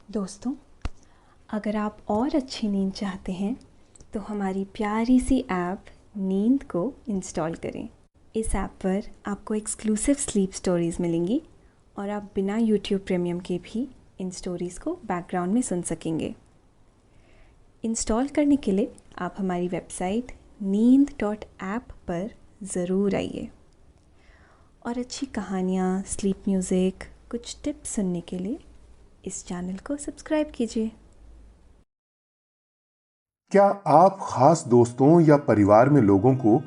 दोस्तों, अगर आप और अच्छी नींद चाहते हैं तो हमारी प्यारी सी ऐप नींद को इंस्टॉल करें। इस ऐप पर आपको एक्सक्लूसिव स्लीप स्टोरीज़ मिलेंगी और आप बिना यूट्यूब प्रीमियम के भी इन स्टोरीज़ को बैकग्राउंड में सुन सकेंगे। इंस्टॉल करने के लिए आप हमारी वेबसाइट नींद.ऐप पर ज़रूर आइए और अच्छी कहानियाँ, स्लीप म्यूज़िक, कुछ टिप्स सुनने के लिए इस चैनल को सब्सक्राइब कीजिए। क्या आप खास दोस्तों या परिवार में लोगों को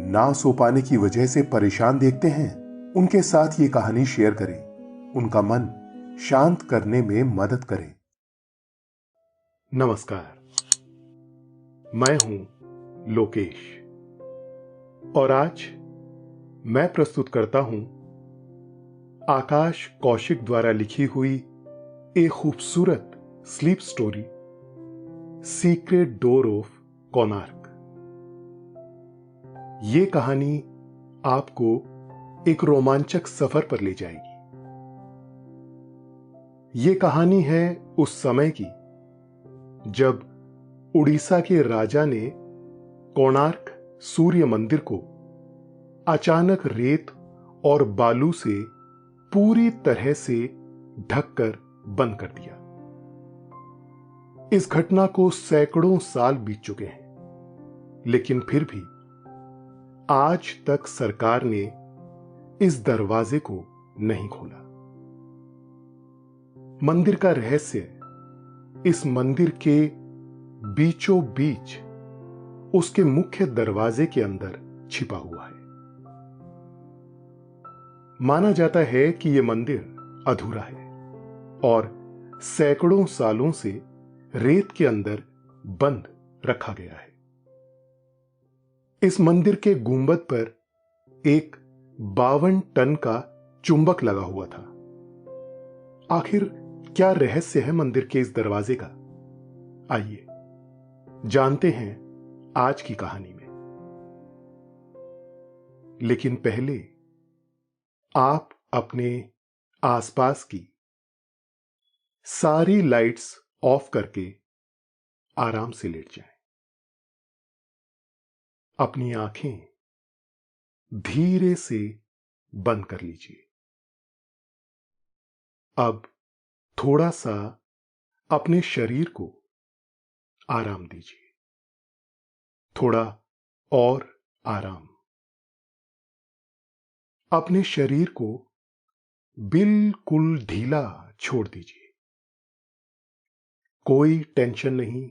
ना सो पाने की वजह से परेशान देखते हैं? उनके साथ ये कहानी शेयर करें, उनका मन शांत करने में मदद करें। नमस्कार, मैं हूं लोकेश और आज मैं प्रस्तुत करता हूं आकाश कौशिक द्वारा लिखी हुई एक खूबसूरत sleep story, secret door of Konark. यह कहानी आपको एक रोमांचक सफर पर ले जाएगी। यह कहानी है उस समय की जब उड़ीसा के राजा ने कोणार्क सूर्य मंदिर को अचानक रेत और बालू से पूरी तरह से ढककर बंद कर दिया। इस घटना को सैकड़ों साल बीत चुके हैं, लेकिन फिर भी आज तक सरकार ने इस दरवाजे को नहीं खोला। मंदिर का रहस्य इस मंदिर के बीचों बीच उसके मुख्य दरवाजे के अंदर छिपा हुआ है। माना जाता है कि यह मंदिर अधूरा है और सैकड़ों सालों से रेत के अंदर बंद रखा गया है। इस मंदिर के गुंबद पर एक 52 टन का चुंबक लगा हुआ था। आखिर क्या रहस्य है मंदिर के इस दरवाजे का? आइए जानते हैं आज की कहानी में। लेकिन पहले आप अपने आसपास की सारी लाइट्स ऑफ करके आराम से लेट जाएं। अपनी आंखें धीरे से बंद कर लीजिए। अब थोड़ा सा अपने शरीर को आराम दीजिए, थोड़ा और आराम। अपने शरीर को बिल्कुल ढीला छोड़ दीजिए। कोई टेंशन नहीं,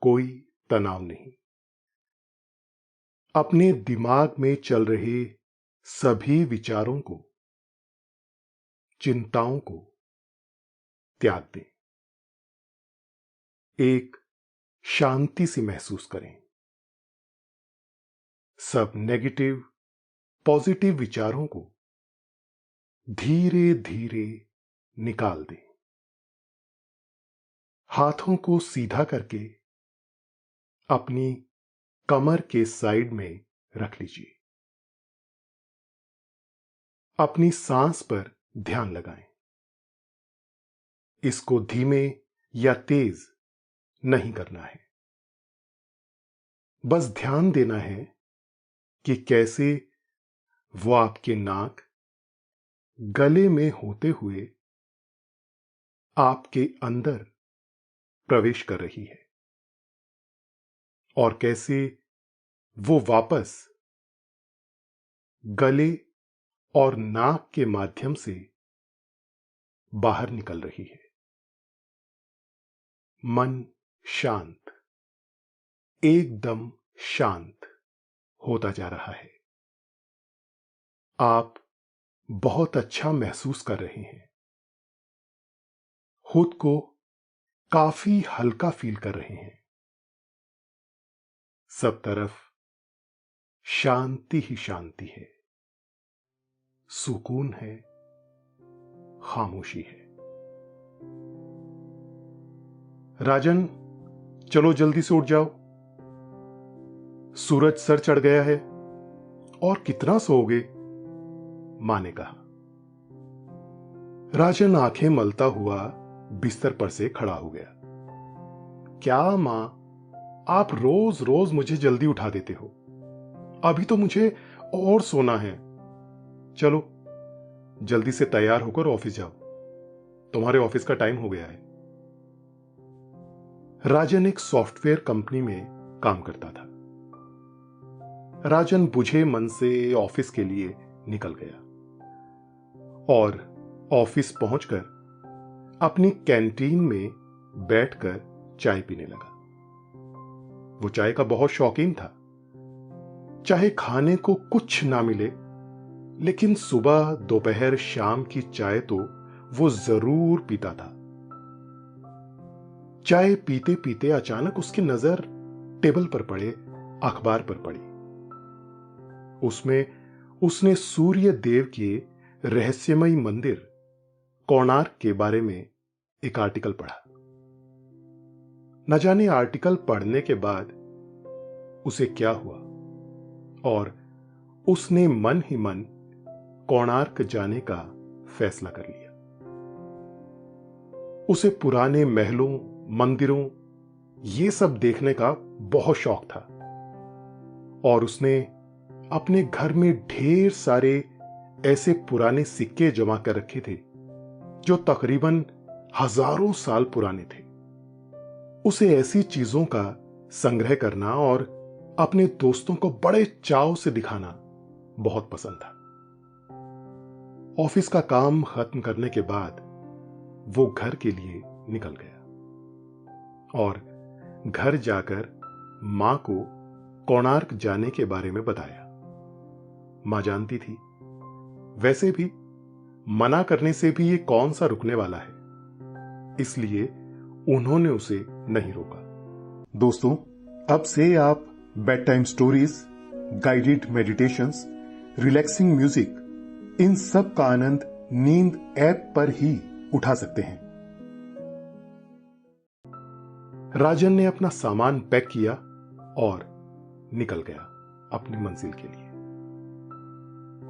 कोई तनाव नहीं। अपने दिमाग में चल रहे सभी विचारों को, चिंताओं को त्याग दें। एक शांति सी महसूस करें। सब नेगेटिव, पॉजिटिव विचारों को धीरे धीरे निकाल दें। हाथों को सीधा करके अपनी कमर के साइड में रख लीजिए। अपनी सांस पर ध्यान लगाएं। इसको धीमे या तेज नहीं करना है। बस ध्यान देना है कि कैसे वो आपके नाक, गले में होते हुए आपके अंदर प्रवेश कर रही है और कैसे वो वापस गले और नाक के माध्यम से बाहर निकल रही है। मन शांत, एकदम शांत होता जा रहा है। आप बहुत अच्छा महसूस कर रहे हैं। खुद को काफी हल्का फील कर रहे हैं। सब तरफ शांति ही शांति है, सुकून है, खामोशी है। राजन, चलो जल्दी से उठ जाओ, सूरज सर चढ़ गया है। और कितना सोओगे? मां ने कहा। राजन आंखें मलता हुआ बिस्तर पर से खड़ा हो गया। क्या मां, आप रोज रोज मुझे जल्दी उठा देते हो। अभी तो मुझे और सोना है। चलो जल्दी से तैयार होकर ऑफिस जाओ, तुम्हारे ऑफिस का टाइम हो गया है। राजन एक सॉफ्टवेयर कंपनी में काम करता था। राजन बुझे मन से ऑफिस के लिए निकल गया और ऑफिस पहुंचकर अपनी कैंटीन में बैठकर चाय पीने लगा। वो चाय का बहुत शौकीन था। चाहे खाने को कुछ ना मिले, लेकिन सुबह दोपहर शाम की चाय तो वो जरूर पीता था। चाय पीते पीते अचानक उसकी नजर टेबल पर पड़े अखबार पर पड़ी। उसमें उसने सूर्य देव के रहस्यमयी मंदिर कोणार्क के बारे में एक आर्टिकल पढ़ा। न जाने आर्टिकल पढ़ने के बाद उसे क्या हुआ और उसने मन ही मन कोणार्क जाने का फैसला कर लिया। उसे पुराने महलों, मंदिरों, ये सब देखने का बहुत शौक था और उसने अपने घर में ढेर सारे ऐसे पुराने सिक्के जमा कर रखे थे जो तकरीबन हजारों साल पुराने थे। उसे ऐसी चीजों का संग्रह करना और अपने दोस्तों को बड़े चाव से दिखाना बहुत पसंद था। ऑफिस का काम खत्म करने के बाद वो घर के लिए निकल गया और घर जाकर मां को कोणार्क जाने के बारे में बताया। मां जानती थी, वैसे भी मना करने से भी ये कौन सा रुकने वाला है, इसलिए उन्होंने उसे नहीं रोका। दोस्तों, अब से आप bedtime stories, guided meditations, relaxing music, इन सब का आनंद नींद ऐप पर ही उठा सकते हैं। राजन ने अपना सामान पैक किया और निकल गया अपनी मंजिल के लिए।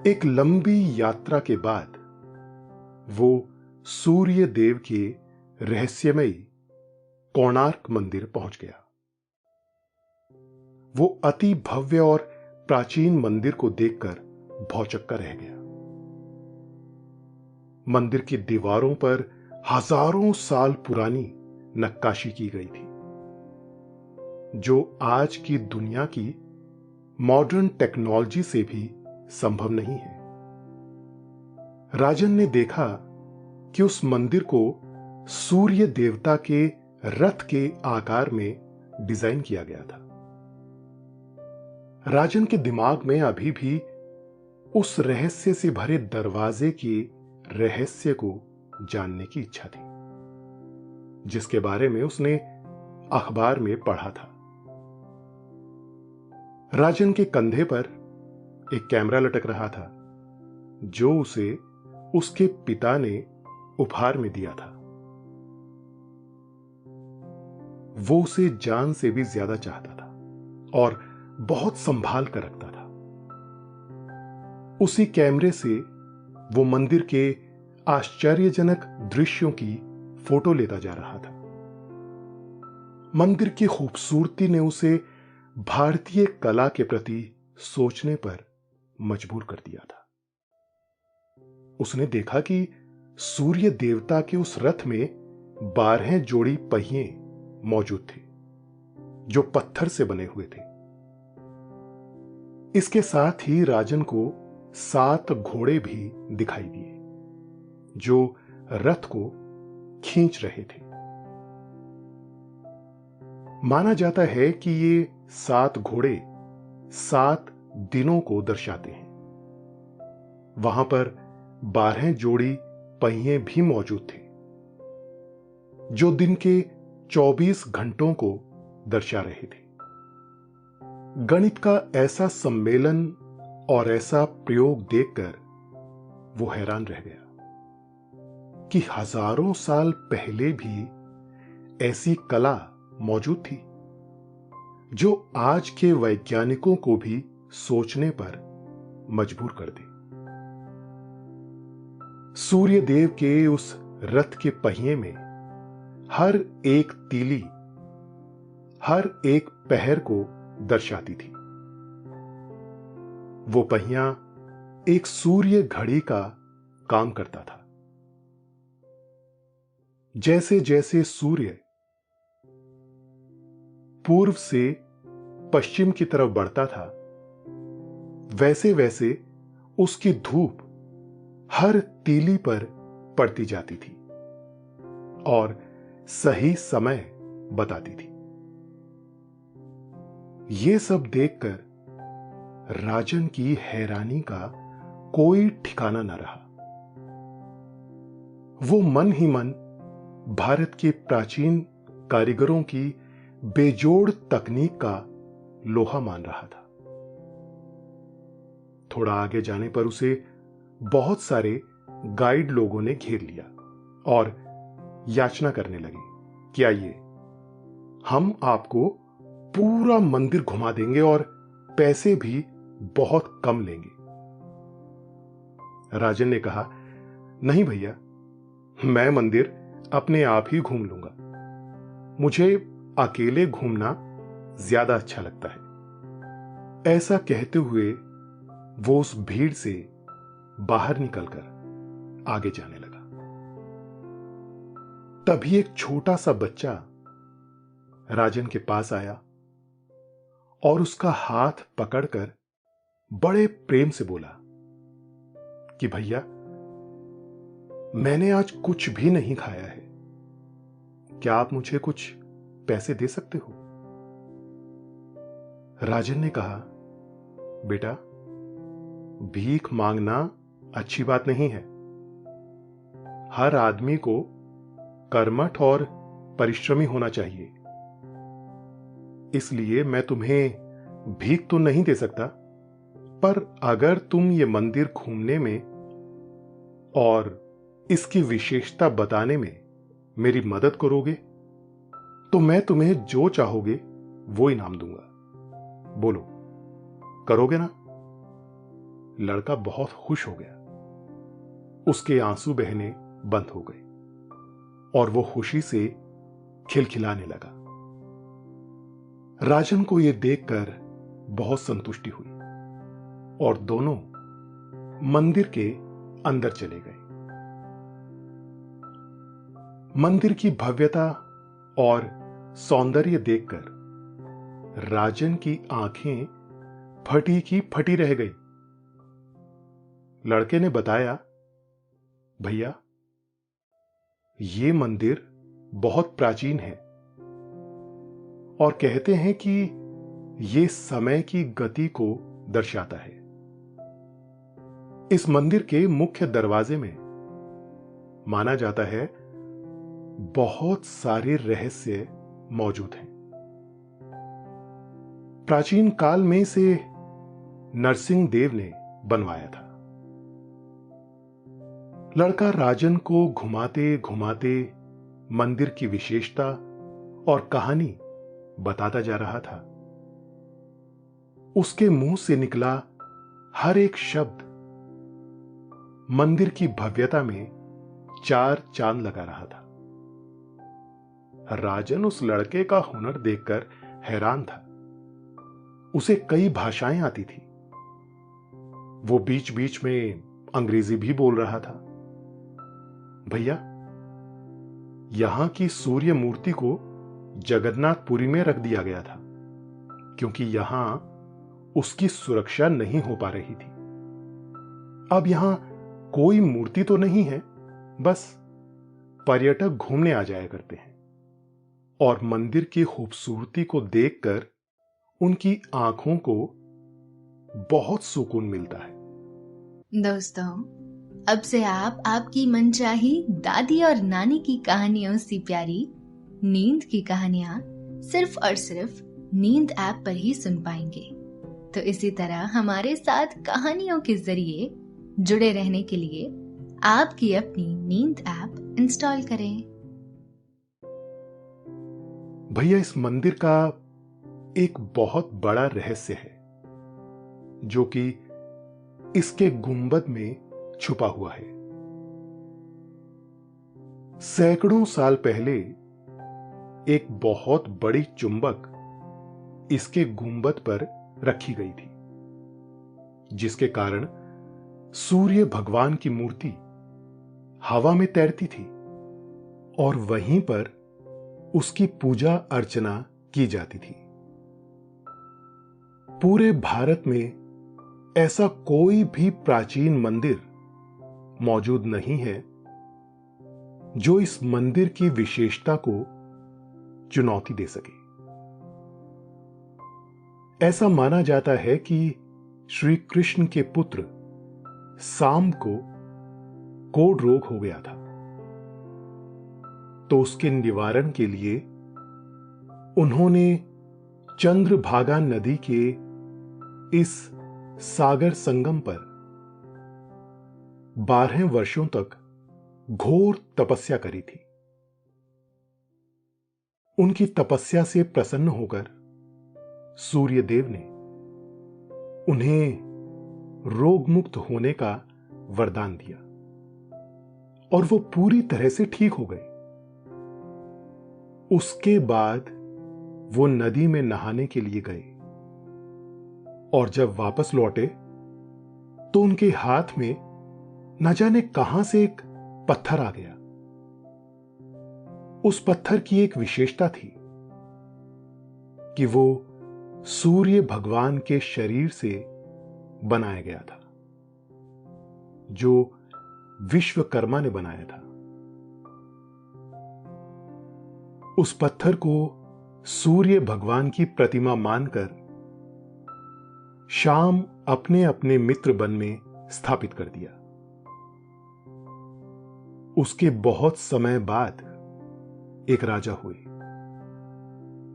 एक लंबी यात्रा के बाद वो सूर्य देव के रहस्यमयी कोणार्क मंदिर पहुंच गया। वो अति भव्य और प्राचीन मंदिर को देखकर भौचक्का रह गया। मंदिर की दीवारों पर हजारों साल पुरानी नक्काशी की गई थी, जो आज की दुनिया की मॉडर्न टेक्नोलॉजी से भी संभव नहीं है। राजन ने देखा कि उस मंदिर को सूर्य देवता के रथ के आकार में डिजाइन किया गया था। राजन के दिमाग में अभी भी उस रहस्य से भरे दरवाजे के रहस्य को जानने की इच्छा थी, जिसके बारे में उसने अखबार में पढ़ा था। राजन के कंधे पर एक कैमरा लटक रहा था, जो उसे उसके पिता ने उपहार में दिया था। वो उसे जान से भी ज्यादा चाहता था और बहुत संभाल कर रखता था। उसी कैमरे से वो मंदिर के आश्चर्यजनक दृश्यों की फोटो लेता जा रहा था। मंदिर की खूबसूरती ने उसे भारतीय कला के प्रति सोचने पर मजबूर कर दिया था। उसने देखा कि सूर्य देवता के उस रथ में 12 जोड़ी पहिए मौजूद थे, जो पत्थर से बने हुए थे। इसके साथ ही राजन को 7 घोड़े भी दिखाई दिए, जो रथ को खींच रहे थे। माना जाता है कि ये 7 घोड़े 7 दिनों को दर्शाते हैं। वहां पर 12 जोड़ी पहिए भी मौजूद थे, जो दिन के 24 घंटों को दर्शा रहे थे। गणित का ऐसा सम्मेलन और ऐसा प्रयोग देखकर वो हैरान रह गया कि हजारों साल पहले भी ऐसी कला मौजूद थी, जो आज के वैज्ञानिकों को भी सोचने पर मजबूर कर दे। सूर्य देव के उस रथ के पहिए में हर एक तीली, हर एक पहर को दर्शाती थी। वो पहिया एक सूर्य घड़ी का काम करता था। जैसे जैसे सूर्य पूर्व से पश्चिम की तरफ बढ़ता था, वैसे वैसे उसकी धूप हर तीली पर पड़ती जाती थी और सही समय बताती थी। ये सब देखकर राजन की हैरानी का कोई ठिकाना न रहा। वो मन ही मन भारत के प्राचीन कारीगरों की बेजोड़ तकनीक का लोहा मान रहा था। थोड़ा आगे जाने पर उसे बहुत सारे गाइड लोगों ने घेर लिया और याचना करने लगे कि आइए, हम आपको पूरा मंदिर घुमा देंगे और पैसे भी बहुत कम लेंगे। राजन ने कहा, नहीं भैया, मैं मंदिर अपने आप ही घूम लूंगा। मुझे अकेले घूमना ज्यादा अच्छा लगता है। ऐसा कहते हुए वो उस भीड़ से बाहर निकलकर आगे जाने लगा। तभी एक छोटा सा बच्चा राजन के पास आया और उसका हाथ पकड़कर बड़े प्रेम से बोला कि भैया, मैंने आज कुछ भी नहीं खाया है, क्या आप मुझे कुछ पैसे दे सकते हो? राजन ने कहा, बेटा, भीख मांगना अच्छी बात नहीं है। हर आदमी को कर्मठ और परिश्रमी होना चाहिए। इसलिए मैं तुम्हें भीख तो नहीं दे सकता, पर अगर तुम ये मंदिर घूमने में और इसकी विशेषता बताने में मेरी मदद करोगे तो मैं तुम्हें जो चाहोगे वो इनाम दूंगा। बोलो, करोगे ना? लड़का बहुत खुश हो गया। उसके आंसू बहने बंद हो गए और वो खुशी से खिलखिलाने लगा। राजन को यह देखकर बहुत संतुष्टि हुई और दोनों मंदिर के अंदर चले गए। मंदिर की भव्यता और सौंदर्य देखकर राजन की आंखें फटी की फटी रह गई। लड़के ने बताया, भैया, ये मंदिर बहुत प्राचीन है और कहते हैं कि ये समय की गति को दर्शाता है। इस मंदिर के मुख्य दरवाजे में माना जाता है बहुत सारे रहस्य मौजूद हैं। प्राचीन काल में इसे नरसिंह देव ने बनवाया था। लड़का राजन को घुमाते घुमाते मंदिर की विशेषता और कहानी बताता जा रहा था। उसके मुंह से निकला हर एक शब्द मंदिर की भव्यता में चार चांद लगा रहा था। राजन उस लड़के का हुनर देखकर हैरान था। उसे कई भाषाएं आती थी। वो बीच बीच में अंग्रेजी भी बोल रहा था। भैया, यहां की सूर्य मूर्ति को जगन्नाथपुरी में रख दिया गया था क्योंकि यहां उसकी सुरक्षा नहीं हो पा रही थी। अब यहां कोई मूर्ति तो नहीं है, बस पर्यटक घूमने आ जाया करते हैं और मंदिर की खूबसूरती को देखकर उनकी आंखों को बहुत सुकून मिलता है। दोस्तों, अब से आप आपकी मनचाही दादी और नानी की कहानियों से प्यारी नींद की कहानियां सिर्फ और सिर्फ नींद ऐप पर ही सुन पाएंगे। तो इसी तरह हमारे साथ कहानियों के जरिए जुड़े रहने के लिए आपकी अपनी नींद ऐप इंस्टॉल करें। भैया, इस मंदिर का एक बहुत बड़ा रहस्य है जो कि इसके गुंबद में छुपा हुआ है। सैकड़ों साल पहले एक बहुत बड़ी चुंबक इसके गुंबद पर रखी गई थी, जिसके कारण सूर्य भगवान की मूर्ति हवा में तैरती थी और वहीं पर उसकी पूजा अर्चना की जाती थी। पूरे भारत में ऐसा कोई भी प्राचीन मंदिर मौजूद नहीं है जो इस मंदिर की विशेषता को चुनौती दे सके। ऐसा माना जाता है कि श्री कृष्ण के पुत्र सांब को कोढ़ रोग हो गया था, तो उसके निवारण के लिए उन्होंने चंद्रभागा नदी के इस सागर संगम पर 12 वर्षों तक घोर तपस्या करी थी। उनकी तपस्या से प्रसन्न होकर सूर्य देव ने उन्हें रोग मुक्त होने का वरदान दिया और वो पूरी तरह से ठीक हो गए। उसके बाद वो नदी में नहाने के लिए गए और जब वापस लौटे तो उनके हाथ में न जाने कहां से एक पत्थर आ गया। उस पत्थर की एक विशेषता थी कि वो सूर्य भगवान के शरीर से बनाया गया था, जो विश्वकर्मा ने बनाया था। उस पत्थर को सूर्य भगवान की प्रतिमा मानकर शाम अपने अपने मित्र वन में स्थापित कर दिया। उसके बहुत समय बाद एक राजा हुए,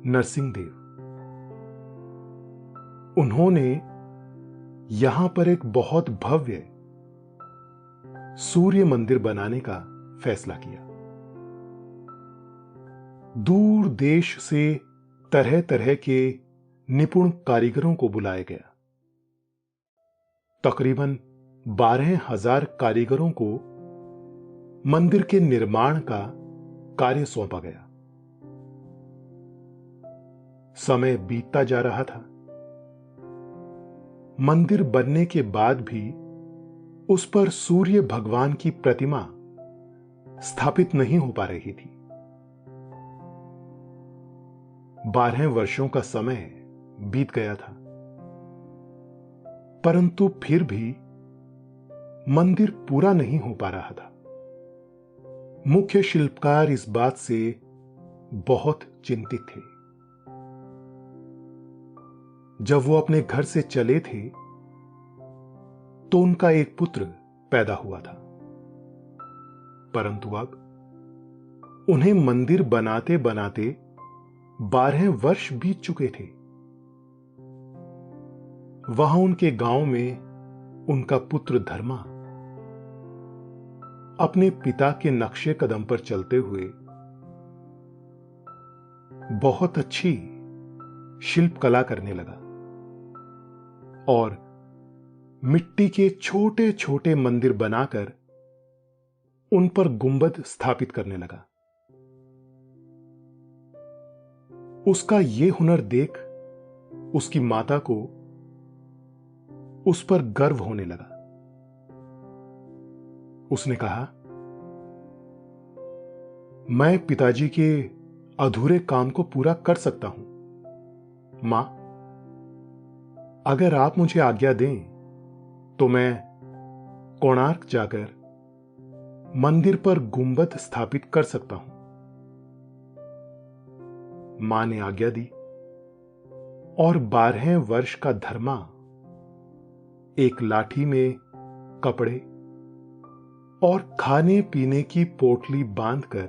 नरसिंह देव। उन्होंने यहां पर एक बहुत भव्य सूर्य मंदिर बनाने का फैसला किया। दूर देश से तरह तरह के निपुण कारीगरों को बुलाया गया। तकरीबन 12,000 कारीगरों को मंदिर के निर्माण का कार्य सौंपा गया। समय बीतता जा रहा था। मंदिर बनने के बाद भी उस पर सूर्य भगवान की प्रतिमा स्थापित नहीं हो पा रही थी। 12 वर्षों का समय बीत गया था, परंतु फिर भी मंदिर पूरा नहीं हो पा रहा था। मुख्य शिल्पकार इस बात से बहुत चिंतित थे। जब वो अपने घर से चले थे तो उनका एक पुत्र पैदा हुआ था, परंतु अब उन्हें मंदिर बनाते बनाते 12 वर्ष बीत चुके थे। वहां उनके गांव में उनका पुत्र धर्मा अपने पिता के नक्शे कदम पर चलते हुए बहुत अच्छी शिल्पकला करने लगा और मिट्टी के छोटे छोटे मंदिर बनाकर उन पर गुंबद स्थापित करने लगा। उसका यह हुनर देख उसकी माता को उस पर गर्व होने लगा। उसने कहा, मैं पिताजी के अधूरे काम को पूरा कर सकता हूं। मां, अगर आप मुझे आज्ञा दें तो मैं कोणार्क जाकर मंदिर पर गुंबद स्थापित कर सकता हूं। मां ने आज्ञा दी और 12 वर्ष का धर्मा एक लाठी में कपड़े और खाने पीने की पोटली बांधकर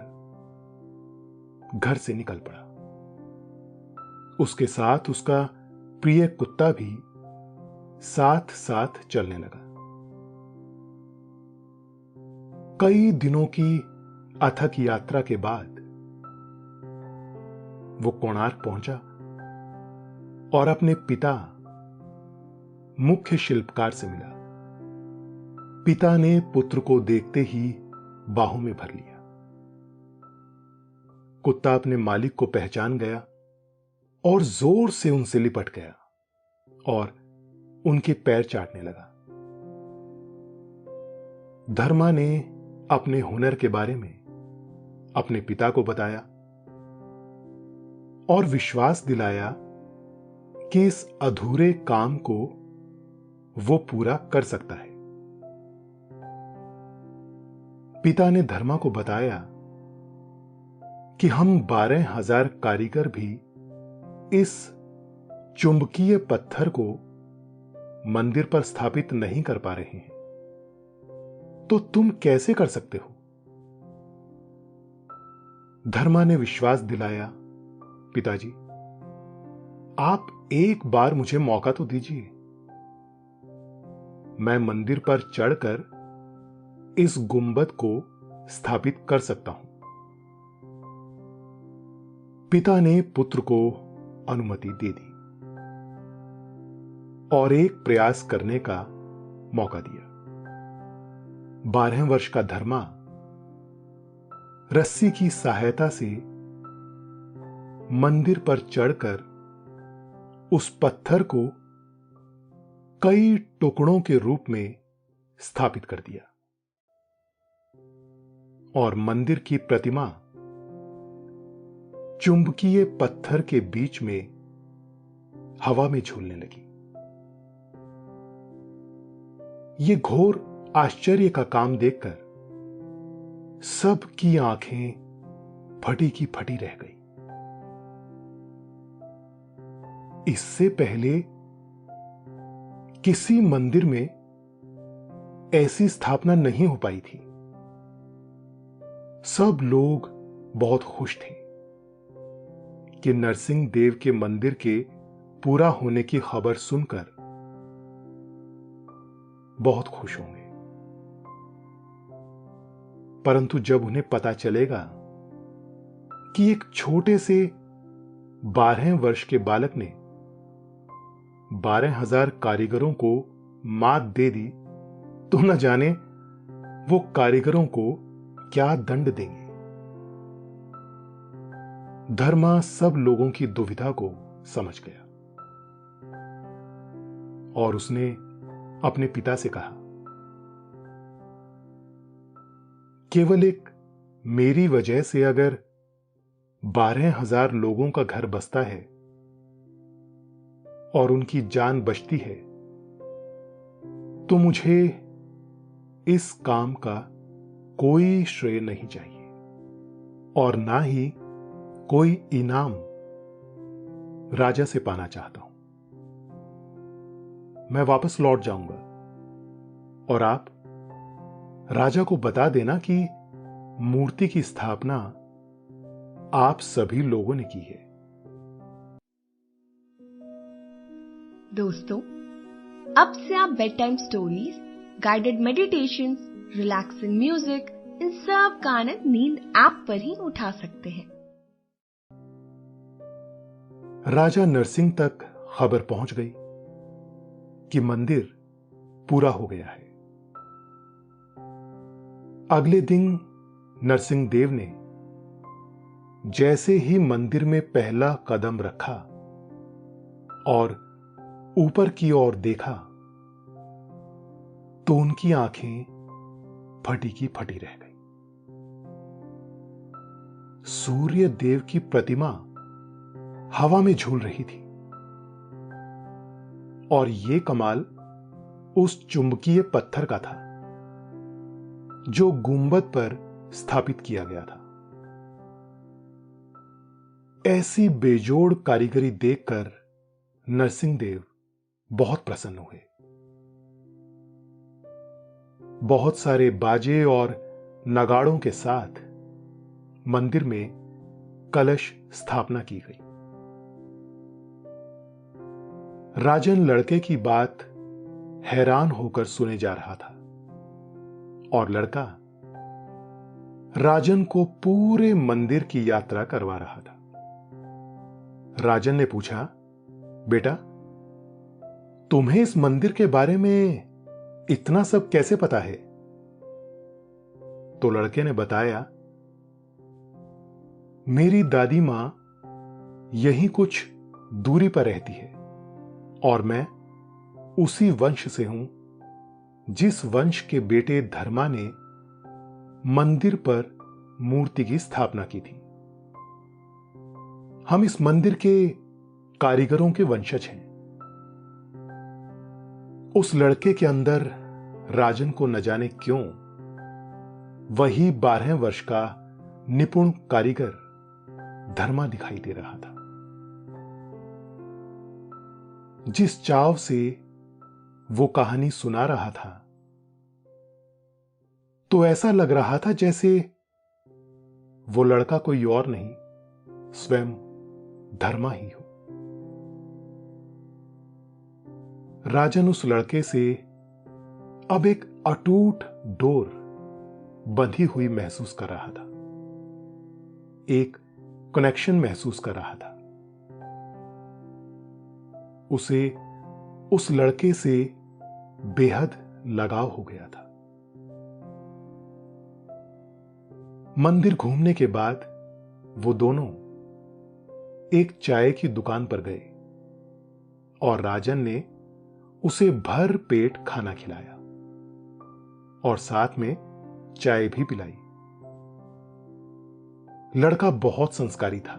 घर से निकल पड़ा। उसके साथ उसका प्रिय कुत्ता भी साथ साथ चलने लगा। कई दिनों की अथक यात्रा के बाद वो कोणार्क पहुंचा और अपने पिता मुख्य शिल्पकार से मिला। पिता ने पुत्र को देखते ही बाहों में भर लिया। कुत्ता अपने मालिक को पहचान गया और जोर से उनसे लिपट गया और उनके पैर चाटने लगा। धर्मा ने अपने हुनर के बारे में अपने पिता को बताया और विश्वास दिलाया कि इस अधूरे काम को वो पूरा कर सकता है। पिता ने धर्मा को बताया कि हम 12,000 कारीगर भी इस चुंबकीय पत्थर को मंदिर पर स्थापित नहीं कर पा रहे हैं, तो तुम कैसे कर सकते हो? धर्मा ने विश्वास दिलाया, पिताजी, आप एक बार मुझे मौका तो दीजिए। मैं मंदिर पर चढ़कर इस गुंबद को स्थापित कर सकता हूं। पिता ने पुत्र को अनुमति दे दी और एक प्रयास करने का मौका दिया। 12 वर्ष का धर्मा रस्सी की सहायता से मंदिर पर चढ़कर उस पत्थर को कई टुकड़ों के रूप में स्थापित कर दिया और मंदिर की प्रतिमा चुंबकीय पत्थर के बीच में हवा में झूलने लगी। यह घोर आश्चर्य का काम देखकर सबकी आंखें फटी की फटी रह गई। इससे पहले किसी मंदिर में ऐसी स्थापना नहीं हो पाई थी। सब लोग बहुत खुश थे कि नरसिंह देव के मंदिर के पूरा होने की खबर सुनकर बहुत खुश होंगे। परंतु जब उन्हें पता चलेगा कि एक छोटे से 12 वर्ष के बालक ने 12,000 कारीगरों को मात दे दी, तो न जाने वो कारीगरों को क्या दंड देंगे। धर्मा सब लोगों की दुविधा को समझ गया और उसने अपने पिता से कहा, केवल एक मेरी वजह से अगर 12,000 लोगों का घर बसता है और उनकी जान बचती है, तो मुझे इस काम का कोई श्रेय नहीं चाहिए और ना ही कोई इनाम राजा से पाना चाहता हूं। मैं वापस लौट जाऊंगा और आप राजा को बता देना कि मूर्ति की स्थापना आप सभी लोगों ने की है। दोस्तों, अब से आप bedtime stories, guided meditations, relaxing music, इन सब का आनंद नींद ऐप पर ही उठा सकते हैं। राजा नरसिंह तक खबर पहुंच गई कि मंदिर पूरा हो गया है। अगले दिन नरसिंह देव ने जैसे ही मंदिर में पहला कदम रखा और ऊपर की ओर देखा, तो उनकी आंखें फटी की फटी रह गई। सूर्य देव की प्रतिमा हवा में झूल रही थी और यह कमाल उस चुंबकीय पत्थर का था जो गुंबद पर स्थापित किया गया था। ऐसी बेजोड़ कारीगरी देखकर नरसिंह देव बहुत प्रसन्न हुए। बहुत सारे बाजे और नगाड़ों के साथ मंदिर में कलश स्थापना की गई। राजन लड़के की बात हैरान होकर सुने जा रहा था और लड़का राजन को पूरे मंदिर की यात्रा करवा रहा था। राजन ने पूछा, बेटा, तुम्हें इस मंदिर के बारे में इतना सब कैसे पता है? तो लड़के ने बताया, मेरी दादी मां यहीं कुछ दूरी पर रहती है और मैं उसी वंश से हूं जिस वंश के बेटे धर्मा ने मंदिर पर मूर्ति की स्थापना की थी। हम इस मंदिर के कारीगरों के वंशज हैं। उस लड़के के अंदर राजन को न जाने क्यों वही 12 वर्ष का निपुण कारीगर धर्मा दिखाई दे रहा था। जिस चाव से वो कहानी सुना रहा था तो ऐसा लग रहा था जैसे वो लड़का कोई और नहीं, स्वयं धर्मा ही हो। राजन उस लड़के से अब एक अटूट डोर बंधी हुई महसूस कर रहा था, एक कनेक्शन महसूस कर रहा था। उसे उस लड़के से बेहद लगाव हो गया था। मंदिर घूमने के बाद वो दोनों एक चाय की दुकान पर गए और राजन ने उसे भर पेट खाना खिलाया और साथ में चाय भी पिलाई। लड़का बहुत संस्कारी था।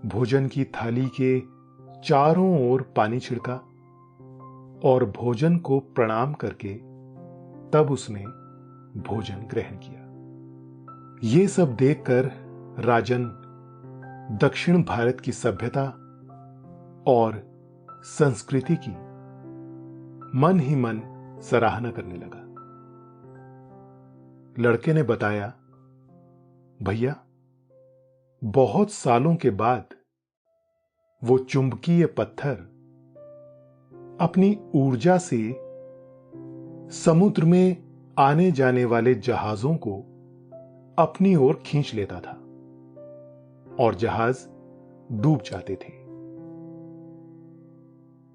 भोजन की थाली के चारों ओर पानी छिड़का और भोजन को प्रणाम करके तब उसने भोजन ग्रहण किया। ये सब देखकर राजन दक्षिण भारत की सभ्यता और संस्कृति की मन ही मन सराहना करने लगा। लड़के ने बताया, भैया, बहुत सालों के बाद वो चुंबकीय पत्थर अपनी ऊर्जा से समुद्र में आने जाने वाले जहाजों को अपनी ओर खींच लेता था और जहाज डूब जाते थे।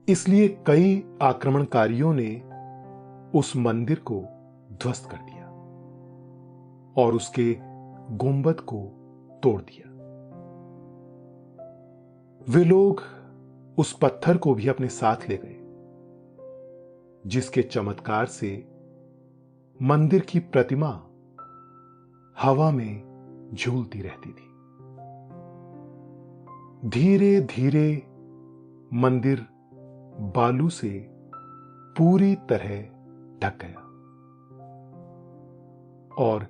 इसलिए कई आक्रमणकारियों ने उस मंदिर को ध्वस्त कर दिया और उसके गुंबद को तोड़ दिया। वे लोग उस पत्थर को भी अपने साथ ले गए, जिसके चमत्कार से मंदिर की प्रतिमा हवा में झूलती रहती थी। धीरे धीरे मंदिर बालू से पूरी तरह ढक गया और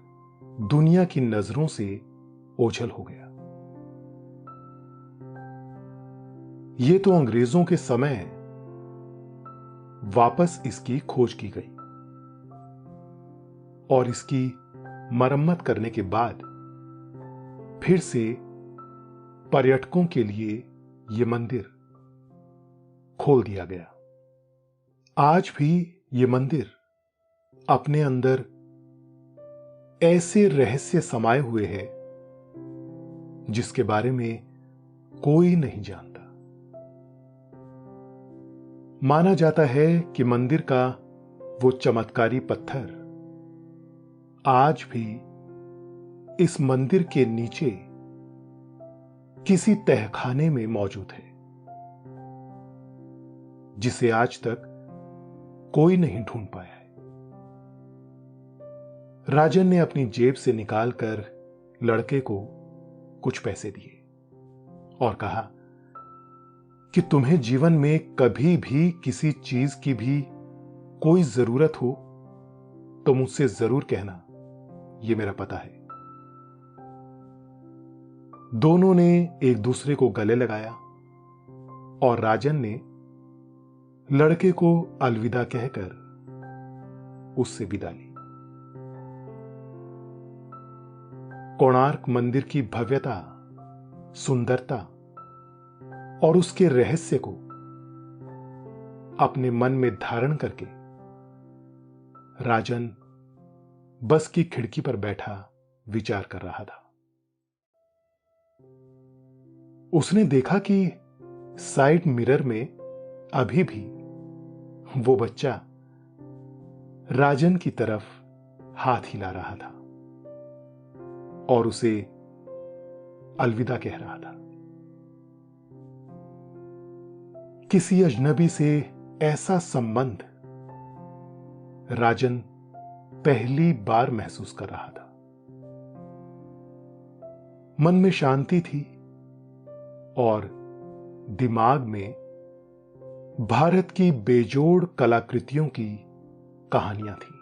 दुनिया की नजरों से ओझल हो गया। ये तो अंग्रेजों के समय वापस इसकी खोज की गई और इसकी मरम्मत करने के बाद फिर से पर्यटकों के लिए यह मंदिर खोल दिया गया। आज भी यह मंदिर अपने अंदर ऐसे रहस्य समाये हुए हैं जिसके बारे में कोई नहीं जानता। माना जाता है कि मंदिर का वो चमत्कारी पत्थर आज भी इस मंदिर के नीचे किसी तहखाने में मौजूद है, जिसे आज तक कोई नहीं ढूंढ पाया है। राजन ने अपनी जेब से निकालकर लड़के को कुछ पैसे दिए और कहा कि तुम्हें जीवन में कभी भी किसी चीज की भी कोई जरूरत हो तो मुझसे जरूर कहना, यह मेरा पता है। दोनों ने एक दूसरे को गले लगाया और राजन ने लड़के को अलविदा कहकर उससे विदा ली। कोणार्क मंदिर की भव्यता, सुंदरता और उसके रहस्य को अपने मन में धारण करके राजन बस की खिड़की पर बैठा विचार कर रहा था। उसने देखा कि साइड मिरर में अभी भी वो बच्चा राजन की तरफ हाथ हिला रहा था और उसे अलविदा कह रहा था। किसी अजनबी से ऐसा संबंध राजन पहली बार महसूस कर रहा था। मन में शांति थी और दिमाग में भारत की बेजोड़ कलाकृतियों की कहानियां थी।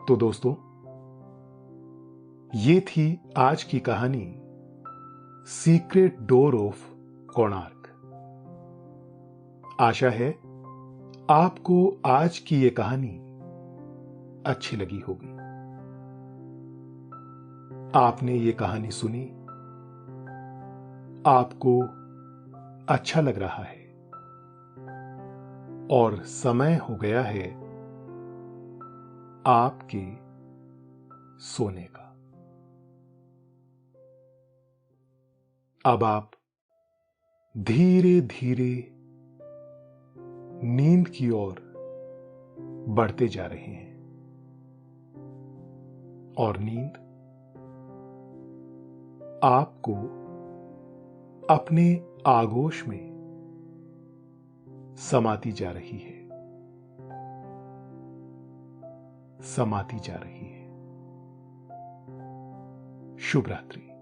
तो दोस्तों, ये थी आज की कहानी सीक्रेट डोर ऑफ कोणार्क। आशा है आपको आज की यह कहानी अच्छी लगी होगी। आपने ये कहानी सुनी, आपको अच्छा लग रहा है और समय हो गया है आपके सोने का। अब आप धीरे धीरे नींद की ओर बढ़ते जा रहे हैं और नींद आपको अपने आगोश में समाती जा रही है, समाती जा रही है। शुभ रात्रि।